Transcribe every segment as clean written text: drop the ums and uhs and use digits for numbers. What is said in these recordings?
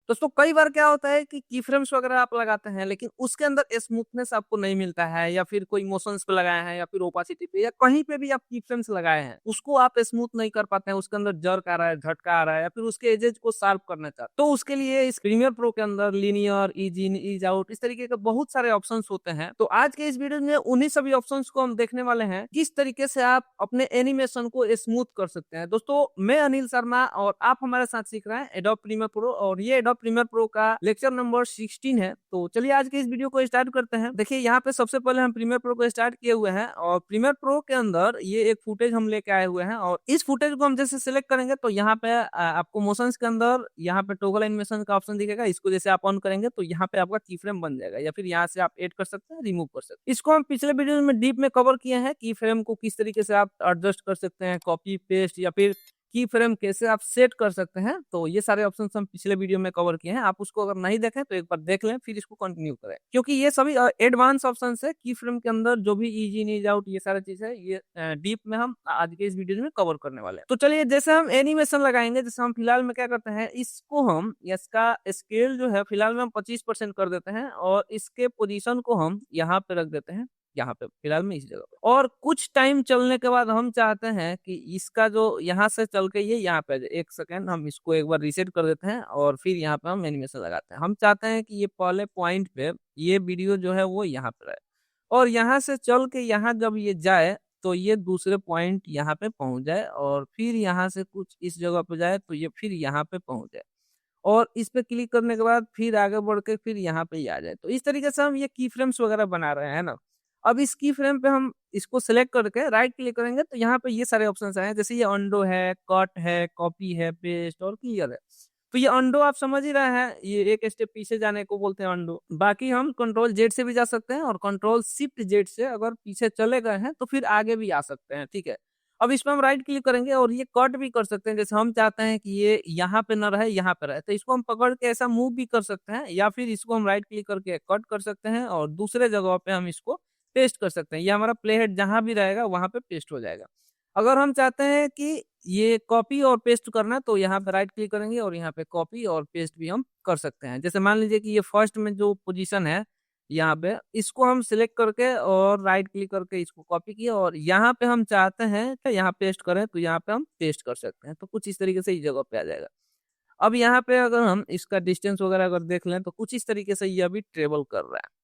दोस्तों कई बार क्या होता है कि की फ्रेम्स वगैरह आप लगाते हैं लेकिन उसके अंदर स्मूथनेस आपको नहीं मिलता है या फिर कोई इमोशंस पे लगाए हैं या फिर ओपासिटी पे या कहीं पे भी आप की फ्रेम्स लगाए हैं उसको आप स्मूथ नहीं कर पाते हैं, उसके अंदर जर्क आ रहा है, झटका आ रहा है या फिर उसके एजेस को शार्प करना चाहते हैं। तो उसके लिए इस प्रीमियर प्रो के अंदर लीनियर, ईज इन, ईज आउट इस तरीके के बहुत सारे ऑप्शंस होते हैं। तो आज के इस वीडियो में उन्हीं सभी ऑप्शंस को हम देखने वाले हैं किस तरीके से आप अपने एनिमेशन को स्मूथ कर सकते हैं। दोस्तों मैं अनिल शर्मा और आप हमारे साथ सीख रहे हैं एडोब प्रीमियर प्रो और ये एडोब प्रीमियर प्रो का लेक्चर नंबर 16 है। तो चलिए आज के इस वीडियो को स्टार्ट करते हैं। देखिए यहाँ पे सबसे पहले हम प्रीमियर प्रो को स्टार्ट किए हुए हैं और प्रीमियर प्रो के अंदर ये एक फुटेज हम लेके आए हुए हैं और इस फुटेज को हम जैसे सिलेक्ट करेंगे तो यहाँ पे आपको मोशंस के अंदर यहाँ पे टॉगल एनिमेशन का ऑप्शन दिखेगा। इसको जैसे आप ऑन करेंगे तो यहाँ पे आपका की फ्रेम बन जाएगा या फिर यहाँ से आप ऐड कर सकते हैं, रिमूव कर सकते हैं। इसको हम पिछले वीडियो में डीप में कवर किए हैं की फ्रेम को किस तरीके से आप एडजस्ट कर सकते हैं, कॉपी पेस्ट या फिर की फ्रेम कैसे आप सेट कर सकते हैं। तो ये सारे ऑप्शंस हम पिछले वीडियो में कवर किए हैं। आप उसको अगर नहीं देखें तो एक बार देख लें फिर इसको कंटिन्यू करें क्योंकि ये सभी एडवांस ऑप्शंस है। की फ्रेम के अंदर जो भी इज इन, इज आउट ये सारी चीज है ये डीप में हम आज के इस वीडियो में कवर करने वाले हैं। तो चलिए जैसे हम एनिमेशन लगाएंगे, जैसे हम फिलहाल में क्या करते हैं, इसको हम इसका स्केल जो है फिलहाल में हम 25% कर देते हैं और इसके पोजीशन को हम यहाँ पे रख देते हैं, यहाँ पे फिलहाल में इस जगह पे। और कुछ टाइम चलने के बाद हम चाहते हैं कि इसका जो यहाँ से चल के ये यहाँ पे एक सेकेंड हम इसको एक बार रीसेट कर देते हैं और फिर यहाँ पे हम एनिमेशन लगाते हैं। हम चाहते हैं कि ये पहले पॉइंट पे ये वीडियो जो है वो यहाँ पे रहे और यहाँ से चल के यहाँ जब ये जाए तो ये दूसरे पॉइंट यहाँ पे पहुंच जाए और फिर यहाँ से कुछ इस जगह पे जाए तो ये फिर यहाँ पे पहुंच जाए और इस पे क्लिक करने के बाद फिर आगे बढ़ के फिर यहाँ पे ही आ जाए। तो इस तरीके से हम ये की फ्रेम्स वगैरह बना रहे हैं ना। अब इस की फ्रेम पे हम इसको सिलेक्ट करके राइट क्लिक करेंगे तो यहाँ पे ये सारे ऑप्शंस आए हैं, जैसे ये अंडो है, कट है, कॉपी है, पेस्ट और क्लियर है। तो ये अंडो आप समझ ही रहे हैं, ये एक स्टेप पीछे जाने को बोलते हैं अंडो। बाकी हम कंट्रोल जेड से भी जा सकते हैं और कंट्रोल शिफ्ट जेड से अगर पीछे चले गए हैं तो फिर आगे भी आ सकते हैं, ठीक है। अब इसमें हम राइट क्लिक करेंगे और ये कट भी कर सकते हैं, जैसे हम चाहते हैं कि ये यहाँ पे ना रहे यहाँ पे रहे तो इसको हम पकड़ के ऐसा मूव भी कर सकते हैं या फिर इसको हम राइट क्लिक करके कट कर सकते हैं और दूसरे जगह पे हम इसको पेस्ट कर सकते हैं। ये हमारा प्ले हेड जहां भी रहेगा वहां पे पेस्ट हो जाएगा। अगर हम चाहते हैं कि ये कॉपी और पेस्ट करना है तो यहाँ पे राइट क्लिक करेंगे और यहाँ पे कॉपी और पेस्ट भी हम कर सकते हैं। जैसे मान लीजिए कि ये फर्स्ट में जो पोजीशन है यहाँ पे इसको हम सिलेक्ट करके और राइट क्लिक करके इसको कॉपी किया और यहाँ पे हम चाहते हैं कि यहाँ पेस्ट करें तो यहाँ पे हम पेस्ट कर सकते हैं। तो कुछ इस तरीके से इस जगह पे आ जाएगा। अब यहाँ पे अगर हम इसका डिस्टेंस वगैरह अगर देख लें तो कुछ इस तरीके से ये अभी ट्रेवल कर रहा है,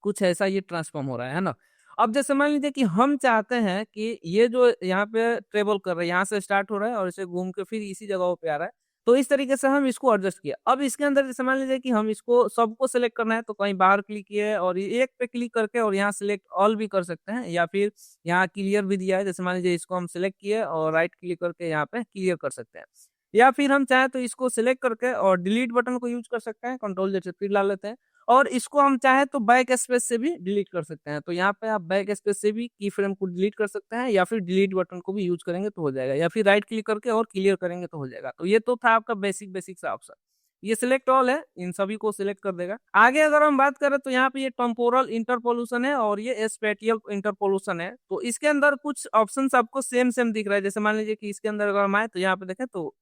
कुछ ऐसा ये ट्रांसफॉर्म हो रहा है ना। अब जैसे मान लीजिए कि हम चाहते हैं कि ये जो यहाँ पे ट्रेवल कर रहा है, यहाँ से स्टार्ट हो रहा है और इसे घूम के फिर इसी जगह पे आ रहा है। तो इस तरीके से हम इसको एडजस्ट किया। अब इसके अंदर जैसे मान लीजिए कि हम इसको सबको सिलेक्ट करना है तो कहीं बाहर क्लिक किए और ये एक पे क्लिक करके और यहाँ सिलेक्ट ऑल भी कर सकते हैं या फिर यहाँ क्लियर भी दिया है। जैसे मान लीजिए इसको हम सिलेक्ट किए और राइट क्लिक करके यहाँ पे क्लियर कर सकते हैं या फिर हम चाहें तो इसको सिलेक्ट करके और डिलीट बटन को यूज कर सकते हैं, कंट्रोल जैसे फिर ला लेते हैं और इसको हम चाहे तो बैक स्पेस से भी डिलीट कर सकते हैं। तो यहाँ पे आप बैक स्पेस से भी की फ्रेम को डिलीट कर सकते हैं या फिर डिलीट बटन को भी यूज करेंगे तो हो जाएगा या फिर राइट क्लिक करके और क्लियर करेंगे तो हो जाएगा। तो ये तो था आपका बेसिक सा ऑप्शन। ये सिलेक्ट ऑल है, इन सभी को सिलेक्ट कर देगा। आगे अगर हम बात करें तो यहाँ पे ये टेम्पोरल इंटरपोल्यूशन है और ये स्पेटियल इंटरपोल्यूशन है। तो इसके अंदर कुछ ऑप्शन आपको सेम सेम दिख रहा है। जैसे मान लीजिए कि इसके अंदर अगर हम आए तो यहाँ पे देखें तो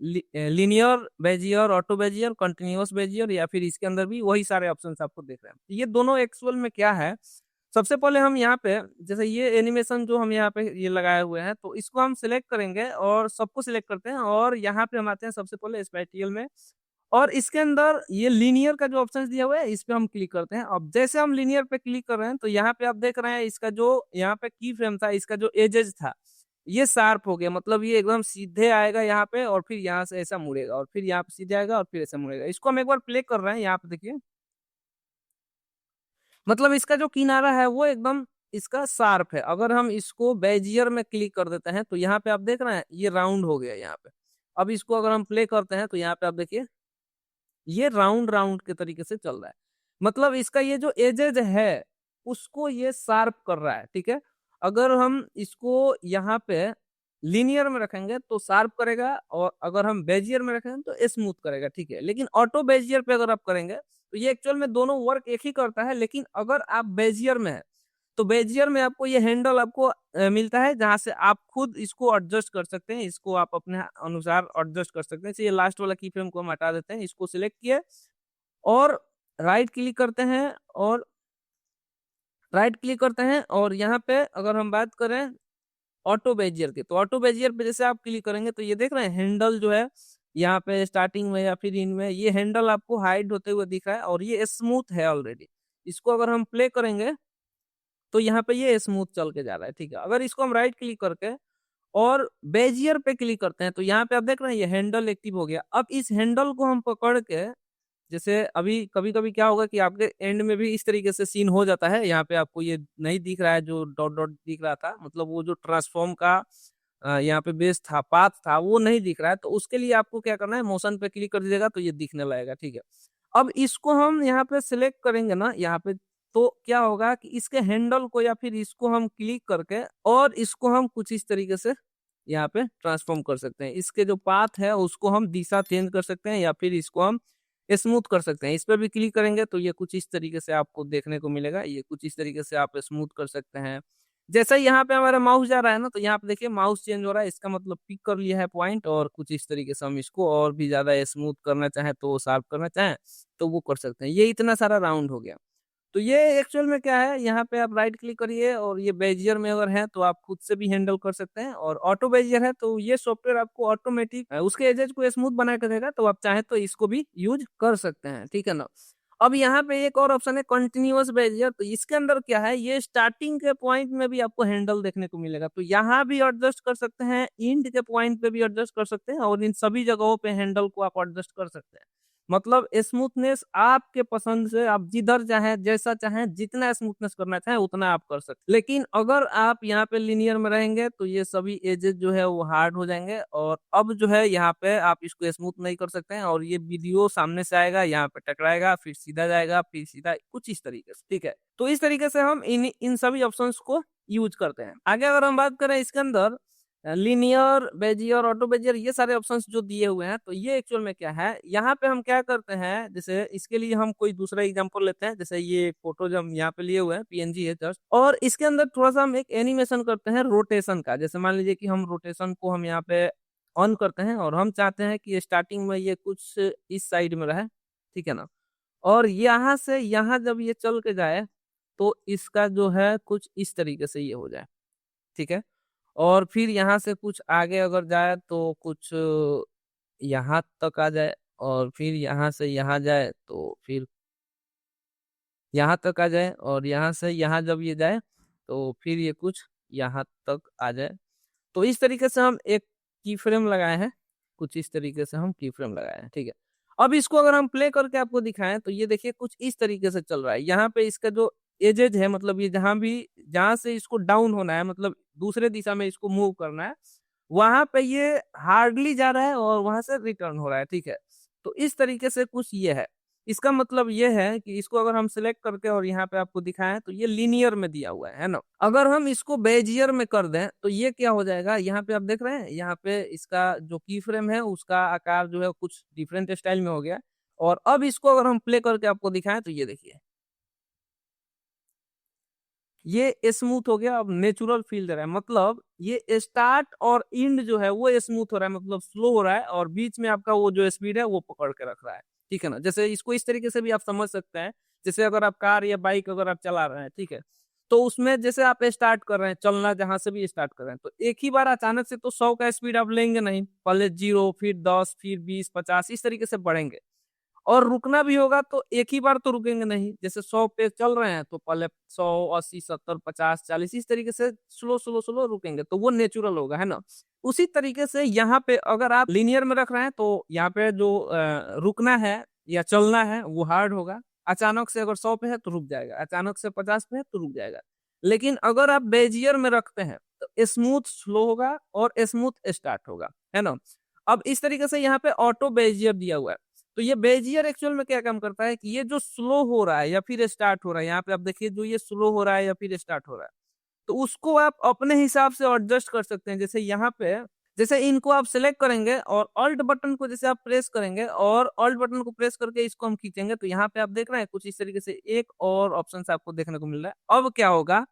linear Bezier, auto Bezier, continuous Bezier या फिर इसके अंदर भी वही सारे ऑप्शंस आपको देख रहे हैं। ये दोनों एक्चुअल में क्या है, सबसे पहले हम यहाँ पे जैसे ये एनिमेशन जो हम यहाँ पे ये लगाए हुए हैं तो इसको हम सिलेक्ट करेंगे और सबको सिलेक्ट करते हैं और यहाँ पे हम आते हैं सबसे पहले स्पेटियल में और इसके अंदर ये लीनियर का जो ऑप्शन दिया हुआ है इस पे हम क्लिक करते हैं। अब जैसे हम लीनियर पे क्लिक कर रहे हैं तो यहाँ पे आप देख रहे हैं इसका जो यहाँ पे की फ्रेम था, इसका जो एजेस था ये शार्प हो गया, मतलब ये एकदम सीधे आएगा यहाँ पे और फिर यहाँ से ऐसा मुड़ेगा और फिर यहाँ पे सीधे आएगा और फिर ऐसा मुड़ेगा। इसको हम एक बार प्ले कर रहे हैं, यहाँ पे देखिए मतलब इसका जो किनारा है वो एकदम इसका शार्प है। अगर हम इसको बेजियर में क्लिक कर देते हैं तो यहाँ पे आप देख रहे हैं ये राउंड हो गया यहाँ पे। अब इसको अगर हम प्ले करते हैं तो यहाँ पे आप देखिए ये राउंड राउंड के तरीके से चल रहा है, मतलब इसका ये जो एजेज है उसको ये शार्प कर रहा है, ठीक है। अगर हम इसको यहाँ पे लीनियर में रखेंगे तो शार्प करेगा और अगर हम बेजियर में रखेंगे तो स्मूथ करेगा, ठीक है। लेकिन ऑटो बेजियर पे अगर आप करेंगे तो ये एक्चुअल में दोनों वर्क एक ही करता है, लेकिन अगर आप बेजियर में है तो बेजियर में आपको ये हैंडल आपको मिलता है, जहाँ से आप खुद इसको एडजस्ट कर सकते हैं, इसको आप अपने अनुसार एडजस्ट कर सकते हैं। तो ये लास्ट वाला की फ्रेम को हम हटा देते हैं, इसको सिलेक्ट किए और राइट क्लिक करते हैं, और यहाँ पे अगर हम बात करें ऑटो बेजियर की, तो ऑटो बेजियर पे जैसे आप क्लिक करेंगे तो ये देख रहे हैं हैंडल जो है यहाँ पे स्टार्टिंग में या फिर इनमें ये हैंडल आपको हाइड होते हुए दिख रहा है, और ये स्मूथ है ऑलरेडी। इसको अगर हम प्ले करेंगे तो यहाँ पे ये स्मूथ चल के जा रहा है, ठीक है। अगर इसको हम राइट क्लिक करके और बेजियर पे क्लिक करते हैं तो यहाँ पे आप देख रहे हैं ये हैंडल एक्टिव हो गया। अब इस हैंडल को हम पकड़ के, जैसे अभी कभी-कभी क्या होगा कि आपके एंड में भी इस तरीके से सीन हो जाता है, यहाँ पे आपको ये नहीं दिख रहा है जो डॉट डॉट दिख रहा था, मतलब वो जो ट्रांसफॉर्म का यहाँ पे बेस था, पाथ था, वो नहीं दिख रहा है। तो उसके लिए आपको क्या करना है, मोशन पे क्लिक कर दीजिएगा तो ये दिखने लगेगा, ठीक है। अब इसको हम यहाँ पे सिलेक्ट करेंगे ना यहाँ पे, तो क्या होगा कि इसके हैंडल को या फिर इसको हम क्लिक करके और इसको हम कुछ इस तरीके से यहाँ पे ट्रांसफॉर्म कर सकते हैं। इसके जो पाथ है उसको हम दिशा चेंज कर सकते हैं, या फिर इसको हम स्मूथ कर सकते हैं। इस पे भी क्लिक करेंगे तो ये कुछ इस तरीके से आपको देखने को मिलेगा, ये कुछ इस तरीके से आप स्मूथ कर सकते हैं। जैसे ही यहाँ पे हमारा माउस जा रहा है ना, तो यहाँ पे देखिए माउस चेंज हो रहा है, इसका मतलब पिक कर लिया है पॉइंट, और कुछ इस तरीके से हम इसको और भी ज्यादा स्मूथ करना चाहें तो शार्प करना चाहें तो वो कर सकते हैं। ये इतना सारा राउंड हो गया। तो ये एक्चुअल में क्या है, यहाँ पे आप राइट क्लिक करिए और ये बेजियर में अगर है तो आप खुद से भी हैंडल कर सकते हैं, और ऑटो बेजियर है तो ये सॉफ्टवेयर आपको ऑटोमेटिक उसके एजेस को स्मूथ बना के देगा, तो आप चाहे तो इसको भी यूज कर सकते हैं, ठीक है ना। अब यहाँ पे एक और ऑप्शन है कंटिन्यूअस बेजियर, तो इसके अंदर क्या है, ये स्टार्टिंग के पॉइंट में भी आपको हैंडल देखने को मिलेगा, तो यहाँ भी एडजस्ट कर सकते हैं, एंड के पॉइंट पे भी एडजस्ट कर सकते हैं, और इन सभी जगहों पे हैंडल को आप एडजस्ट कर सकते हैं। मतलब स्मूथनेस आपके पसंद से, आप जिधर चाहें, जैसा चाहें, जितना स्मूथनेस करना चाहें उतना आप कर सकते हैं। लेकिन अगर आप यहाँ पे लिनियर में रहेंगे तो ये सभी एजेस जो है वो हार्ड हो जाएंगे, और अब जो है यहाँ पे आप इसको स्मूथ नहीं कर सकते हैं, और ये वीडियो सामने से आएगा, यहाँ पे टकराएगा, फिर सीधा जाएगा, फिर सीधा, कुछ इस तरीके से, ठीक है। तो इस तरीके से हम इन सभी ऑप्शंस को यूज करते हैं। आगे अगर हम बात करें इसके अंदर लीनियर, बेजियर, ऑटो बेजियर, ये सारे ऑप्शंस जो दिए हुए हैं, तो ये एक्चुअल में क्या है, यहाँ पे हम क्या करते हैं, जैसे इसके लिए हम कोई दूसरा एग्जांपल लेते हैं। जैसे ये फोटो जो हम यहाँ पे लिए हुए हैं, पीएनजी है जस्ट, और इसके अंदर थोड़ा सा हम एक एनिमेशन करते हैं रोटेशन का। जैसे मान लीजिए कि हम रोटेशन को हम यहाँ पे ऑन करते हैं, और हम चाहते हैं कि स्टार्टिंग में ये कुछ इस साइड में रहे, ठीक है ना, और यहाँ से यहाँ जब ये चल के जाए तो इसका जो है कुछ इस तरीके से ये हो जाए, ठीक है। और फिर यहाँ से कुछ आगे अगर जाए तो कुछ यहाँ तक आ जाए, और फिर यहाँ से यहाँ जाए तो फिर यहाँ तक आ जाए, और यहाँ से यहाँ जब ये जाए तो फिर ये कुछ यहाँ तक आ जाए। तो इस तरीके से हम एक की फ्रेम लगाए हैं, कुछ इस तरीके से हम की फ्रेम लगाए हैं, ठीक है। अब इसको अगर हम प्ले करके आपको दिखाएं तो ये देखिए कुछ इस तरीके से चल रहा है। यहाँ पे इसका जो एजेज है, मतलब ये जहां से इसको डाउन होना है, मतलब दूसरे दिशा में इसको मूव करना है, वहां पे ये हार्डली जा रहा है और वहां से रिटर्न हो रहा है, ठीक है। तो इस तरीके से कुछ ये है। इसका मतलब ये है कि इसको अगर हम सिलेक्ट करके और यहाँ पे आपको दिखाएं तो ये लीनियर में दिया हुआ है ना। अगर हम इसको बेजियर में कर दें तो ये क्या हो जाएगा, यहाँ पे आप देख रहे हैं, यहाँ पे इसका जो की फ्रेम है उसका आकार जो है कुछ डिफरेंट स्टाइल में हो गया। और अब इसको अगर हम प्ले करके आपको दिखाएं तो ये देखिए, ये स्मूथ हो गया, अब नेचुरल फील दे रहा है। मतलब ये स्टार्ट और एंड जो है वो स्मूथ हो रहा है, मतलब स्लो हो रहा है, और बीच में आपका वो जो स्पीड है वो पकड़ के रख रहा है, ठीक है ना। जैसे इसको इस तरीके से भी आप समझ सकते हैं, जैसे अगर आप कार या बाइक अगर आप चला रहे हैं, ठीक है, तो उसमें जैसे आप स्टार्ट कर रहे हैं चलना, जहां से भी स्टार्ट कर रहे हैं, तो एक ही बार अचानक से तो 100 का स्पीड आप लेंगे नहीं, पहले 0, फिर 10, फिर 20, 50, इस तरीके से बढ़ेंगे। और रुकना भी होगा तो एक ही बार तो रुकेंगे नहीं, जैसे 100 पे चल रहे हैं तो पहले 100, 80, 70, 50, 40, इस तरीके से स्लो स्लो स्लो रुकेंगे, तो वो नेचुरल होगा, है ना। उसी तरीके से यहाँ पे अगर आप लिनियर में रख रहे हैं तो यहाँ पे जो रुकना है या चलना है वो हार्ड होगा। अचानक से अगर 100 पे है तो रुक जाएगा, अचानक से 50 पे है तो रुक जाएगा। लेकिन अगर आप बेजियर में रखते हैं तो स्मूथ स्लो होगा और स्मूथ स्टार्ट होगा, है ना। अब इस तरीके से यहाँ पे ऑटो बेजियर दिया हुआ है। तो ये बेजियर एक्चुअल में क्या काम करता है कि ये जो स्लो हो रहा है या फिर स्टार्ट हो रहा है, यहाँ पे आप देखिए जो ये स्लो हो रहा है या फिर स्टार्ट हो रहा है, तो उसको आप अपने हिसाब से एडजस्ट कर सकते हैं। जैसे यहाँ पे, जैसे इनको आप सिलेक्ट करेंगे और ऑल्ट बटन को जैसे आप प्रेस करेंगे और ऑल्ट बटन को प्रेस करके इसको हम खींचेंगे, तो यहाँ पे आप देख रहे हैं कुछ इस तरीके से एक और ऑप्शन आपको देखने को मिल रहा है। अब क्या होगा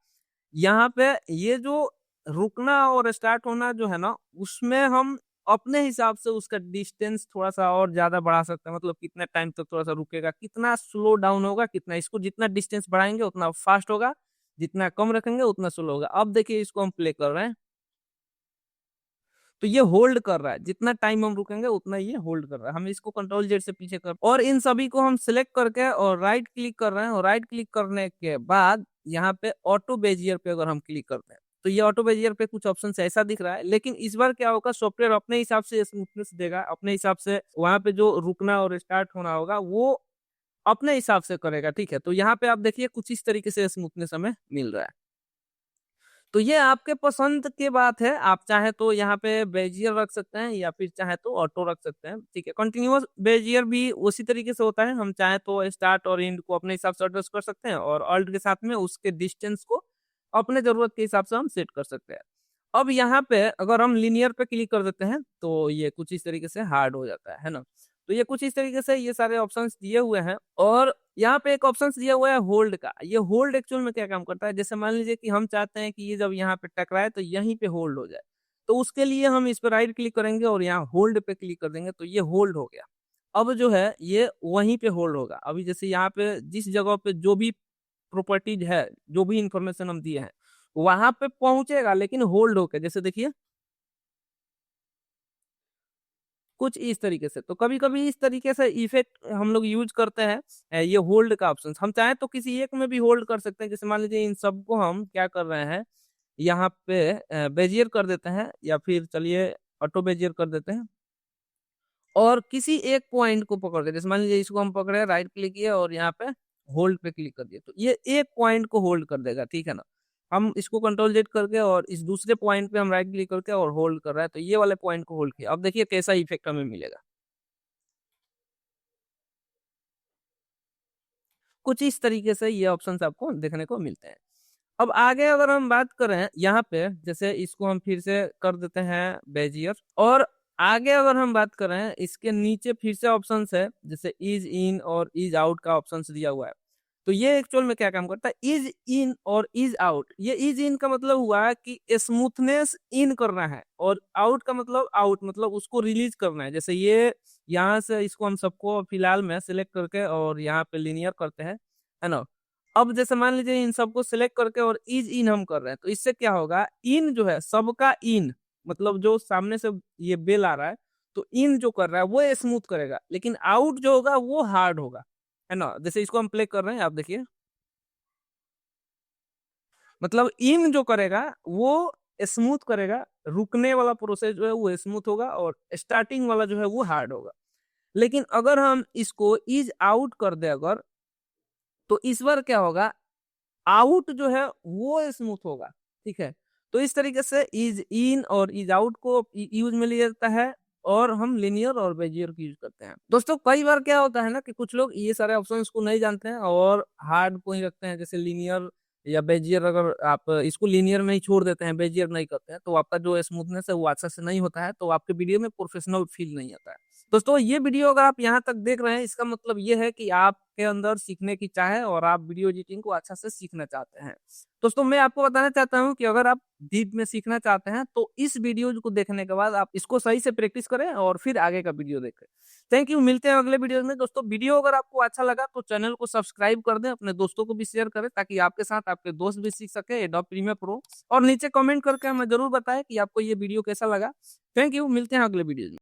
यहाँ पे ये जो रुकना और स्टार्ट होना जो है ना, उसमें हम अपने हिसाब से उसका डिस्टेंस थोड़ा सा और ज्यादा बढ़ा सकते हैं। मतलब कितने टाइम तक थोड़ा सा रुकेगा, कितना स्लो डाउन होगा, कितना इसको जितना डिस्टेंस बढ़ाएंगे उतना फास्ट होगा, जितना कम रखेंगे उतना स्लो होगा। अब देखिए इसको हम प्ले कर रहे हैं तो ये होल्ड कर रहा है, जितना टाइम हम रुकेंगे उतना ये होल्ड कर रहा है। हम इसको कंट्रोल जेड से पीछे कर और इन सभी को हम सिलेक्ट करके और राइट क्लिक कर रहे हैं। और राइट क्लिक करने के बाद यहाँ पे ऑटो बेजियर पे अगर हम क्लिक करते हैं तो ये ऑटो बेजियर पे कुछ ऑप्शन ऐसा दिख रहा है। लेकिन इस बार क्या होगा, सॉफ्टवेयर अपने हिसाब से स्मूथनेस देगा, अपने हिसाब से वहां पे जो रुकना और स्टार्ट होना होगा वो अपने हिसाब से करेगा। ठीक है, तो यहाँ पे आप देखिए कुछ इस तरीके से स्मूथनेस हमें मिल रहा है। तो ये आपके पसंद की बात है, आप चाहे तो यहाँ पे बेजियर रख सकते हैं या फिर चाहे तो ऑटो रख सकते हैं। ठीक है, कंटिन्यूअस बेजियर भी उसी तरीके से होता है, हम चाहे तो स्टार्ट और एंड को अपने हिसाब से एडजस्ट कर सकते हैं और ऑल्ट के साथ में उसके डिस्टेंस को अपने जरूरत के हिसाब से हम सेट कर सकते हैं। अब यहाँ पे अगर हम लिनियर पे क्लिक कर देते हैं तो ये कुछ इस तरीके से हार्ड हो जाता है ना। तो ये कुछ इस तरीके से ये सारे ऑप्शंस दिए हुए हैं। और यहाँ पे एक ऑप्शन दिया हुआ है होल्ड का। ये होल्ड एक्चुअल में क्या काम करता है, जैसे मान लीजिए कि हम चाहते हैं कि ये जब यहाँ पे टकराए तो यहीं पे होल्ड हो जाए, तो उसके लिए हम इस पर राइट क्लिक करेंगे और यहाँ होल्ड पे क्लिक कर देंगे तो ये होल्ड हो गया। अब जो है ये वहीं पे होल्ड होगा। अभी जैसे यहाँ पे जिस जगह पे जो भी प्रॉपर्टीज है, जो भी इंफॉर्मेशन हम दिए हैं वहां पे पहुंचेगा, लेकिन होल्ड होके, जैसे देखिए कुछ इस तरीके से। तो कभी कभी इस तरीके से इफेक्ट हम लोग यूज करते हैं ये होल्ड का ऑप्शन। हम चाहे तो किसी एक में भी होल्ड कर सकते हैं। जैसे मान लीजिए इन सबको हम क्या कर रहे हैं, यहाँ पे बेजियर कर देते हैं या फिर चलिए ऑटो बेजियर कर देते हैं और किसी एक पॉइंट को पकड़ के, जैसे मान लीजिए इसको हम पकड़े राइट क्लिक किए और यहाँ पे होल्ड पे क्लिक कर दिए तो ये एक पॉइंट को होल्ड कर देगा। ठीक है ना, हम इसको कंट्रोल जेड करके और इस दूसरे पॉइंट पे हम राइट क्लिक करके और होल्ड कर रहा है तो ये वाले पॉइंट को होल्ड किया। अब देखिए कैसा इफेक्ट हमें मिलेगा। कुछ इस तरीके से ये ऑप्शंस आपको देखने को मिलते हैं। अब आगे अगर हम बात करें यहाँ पे, जैसे इसको हम फिर से कर देते हैं बेजियर और आगे अगर हम बात करें इसके नीचे फिर से ऑप्शंस है, जैसे इज इन और इज आउट का ऑप्शंस दिया हुआ है। तो ये एक्चुअल में क्या काम करता है, इज इन और इज आउट। ये इज इन का मतलब हुआ कि स्मूथनेस इन करना है और आउट का मतलब आउट, मतलब उसको रिलीज करना है। जैसे ये यहाँ से इसको हम सबको फिलहाल में सिलेक्ट करके और यहाँ पे लिनियर करते हैं, है ना। अब जैसे मान लीजिए इन सबको सिलेक्ट करके और इज इन हम कर रहे हैं तो इससे क्या होगा, इन जो है सबका इन, मतलब जो सामने से ये बेल आ रहा है तो इन जो कर रहा है वो स्मूथ करेगा, लेकिन आउट जो होगा वो हार्ड होगा, है ना। जैसे इसको हम प्ले कर रहे हैं, आप देखिए मतलब इन जो करेगा वो स्मूथ करेगा, रुकने वाला प्रोसेस जो है वो स्मूथ होगा और स्टार्टिंग वाला जो है वो हार्ड होगा। लेकिन अगर हम इसको इज आउट कर दे अगर, तो इस बार क्या होगा, आउट जो है वो स्मूथ होगा। ठीक है, तो इस तरीके से इज इन और इज आउट को यूज में लिया जाता है और हम लिनियर और बेजियर को यूज करते हैं। दोस्तों कई बार क्या होता है ना कि कुछ लोग ये सारे ऑप्शंस को नहीं जानते हैं और हार्ड को ही रखते हैं, जैसे लिनियर या बेजियर। अगर आप इसको लिनियर में ही छोड़ देते हैं, बेजियर नहीं करते हैं, तो आपका जो स्मूथनेस है वो अच्छा से नहीं होता है, तो आपके वीडियो में प्रोफेशनल फील नहीं आता है। दोस्तों ये वीडियो अगर आप यहाँ तक देख रहे हैं इसका मतलब ये है कि आपके अंदर सीखने की चाह है और आप वीडियो एडिटिंग को अच्छा से सीखना चाहते हैं। दोस्तों मैं आपको बताना चाहता हूँ कि अगर आप डीप में सीखना चाहते हैं तो इस वीडियो को देखने के बाद आप इसको सही से प्रैक्टिस करें और फिर आगे का वीडियो देखें। थैंक यू, मिलते हैं अगले वीडियो में। दोस्तों वीडियो अगर आपको अच्छा लगा तो चैनल को सब्सक्राइब कर दें, अपने दोस्तों को भी शेयर करें ताकि आपके साथ आपके दोस्त भी सीख सके एडोब प्रीमियर प्रो। और नीचे कमेंट करके हमें जरूर बताएं कि आपको ये वीडियो कैसा लगा। थैंक यू, मिलते हैं अगले वीडियो में।